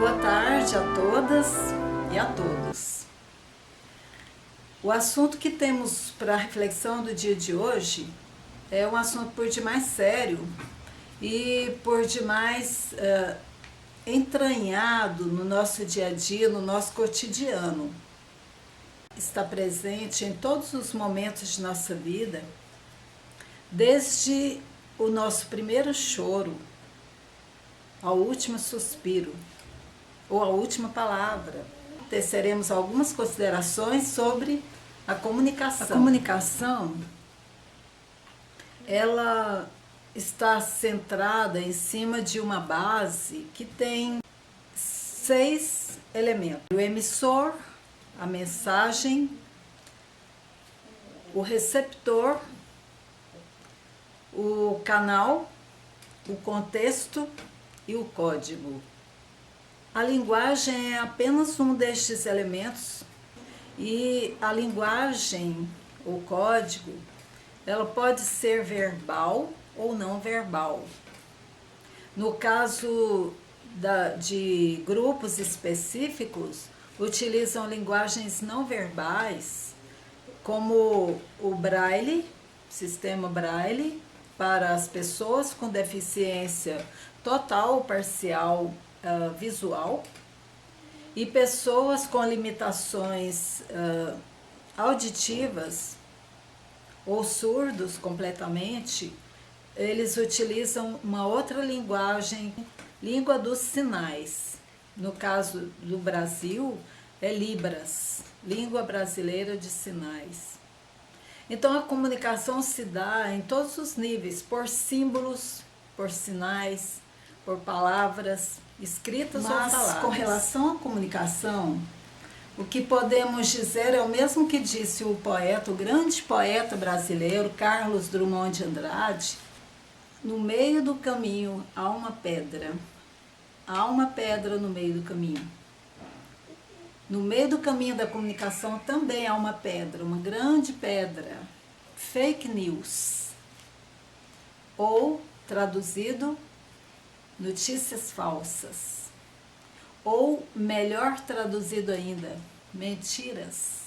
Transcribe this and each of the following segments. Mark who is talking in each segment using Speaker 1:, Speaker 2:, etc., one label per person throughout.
Speaker 1: Boa tarde a todas e a todos. O assunto que temos para a reflexão do dia de hoje é um assunto por demais sério e por demais entranhado no nosso dia a dia, no nosso cotidiano. Está presente em todos os momentos de nossa vida, desde o nosso primeiro choro ao último suspiro ou a última palavra. Teceremos algumas considerações sobre a comunicação. A comunicação, ela está centrada em cima de uma base que tem 6 elementos: o emissor, a mensagem, o receptor, o canal, o contexto e o código. A linguagem é apenas um destes elementos e a linguagem, o código, ela pode ser verbal ou não verbal. No caso de grupos específicos, utilizam linguagens não verbais, como o Braille, sistema Braille, para as pessoas com deficiência total ou parcial visual, e pessoas com limitações auditivas ou surdos completamente, eles utilizam uma outra linguagem, língua dos sinais. No caso do Brasil, é Libras, língua brasileira de sinais. Então a comunicação se dá em todos os níveis, por símbolos, por sinais, por palavras escritas ou faladas. Com relação à comunicação, o que podemos dizer é o mesmo que disse o poeta, o grande poeta brasileiro, Carlos Drummond de Andrade: no meio do caminho há uma pedra. Há uma pedra no meio do caminho. No meio do caminho da comunicação também há uma pedra, uma grande pedra. Fake news. Ou, traduzido, notícias falsas. Ou, melhor traduzido ainda, mentiras.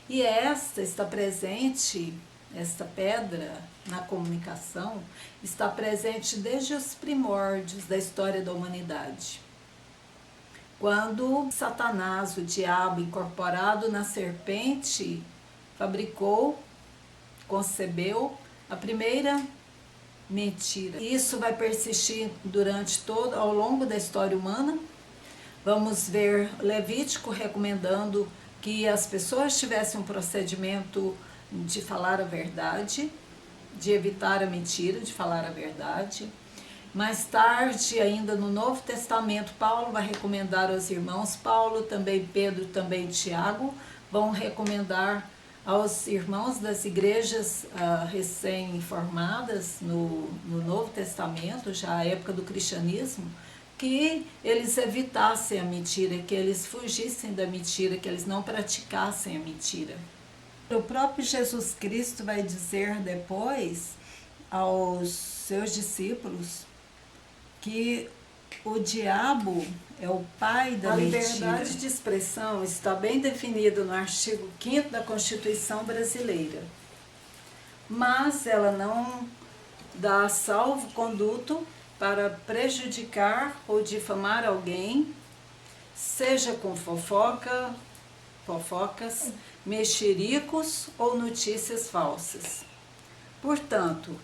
Speaker 1: E esta está presente, esta pedra na comunicação, está presente desde os primórdios da história da humanidade. Quando Satanás, o diabo incorporado na serpente, fabricou, concebeu a primeira mentira. Isso vai persistir ao longo da história humana. Vamos ver Levítico recomendando que as pessoas tivessem um procedimento de falar a verdade, de evitar a mentira, de falar a verdade. Mais tarde, ainda no Novo Testamento, Paulo vai recomendar aos irmãos, Paulo, também Pedro, também Tiago, vão recomendar aos irmãos das igrejas recém-formadas no Novo Testamento, já à época do cristianismo, que eles evitassem a mentira, que eles fugissem da mentira, que eles não praticassem a mentira. O próprio Jesus Cristo vai dizer depois aos seus discípulos que o diabo é o pai da mentira. A liberdade de expressão está bem definida no artigo 5º da Constituição Brasileira, mas ela não dá salvo-conduto para prejudicar ou difamar alguém, seja com fofocas, mexericos ou notícias falsas. Portanto,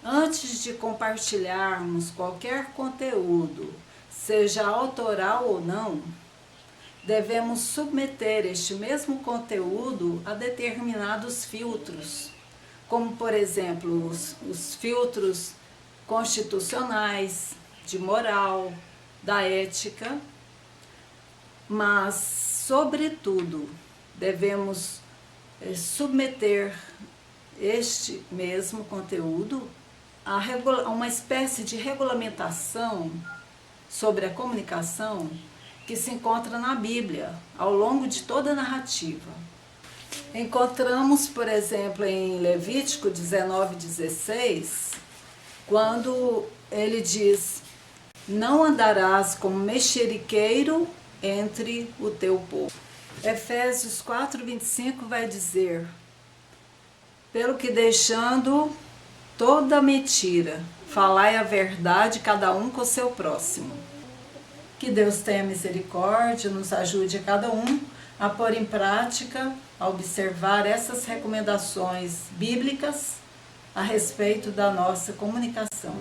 Speaker 1: antes de compartilharmos qualquer conteúdo, seja autoral ou não, devemos submeter este mesmo conteúdo a determinados filtros, como, por exemplo, os filtros constitucionais, de moral, da ética, mas, sobretudo, devemos submeter este mesmo conteúdo a uma espécie de regulamentação sobre a comunicação que se encontra na Bíblia, ao longo de toda a narrativa. Encontramos, por exemplo, em Levítico 19:16, quando ele diz: não andarás como mexeriqueiro entre o teu povo. Efésios 4:25 vai dizer: pelo que deixando toda mentira, falai a verdade, cada um com o seu próximo. Que Deus tenha misericórdia, nos ajude a cada um a pôr em prática, a observar essas recomendações bíblicas a respeito da nossa comunicação.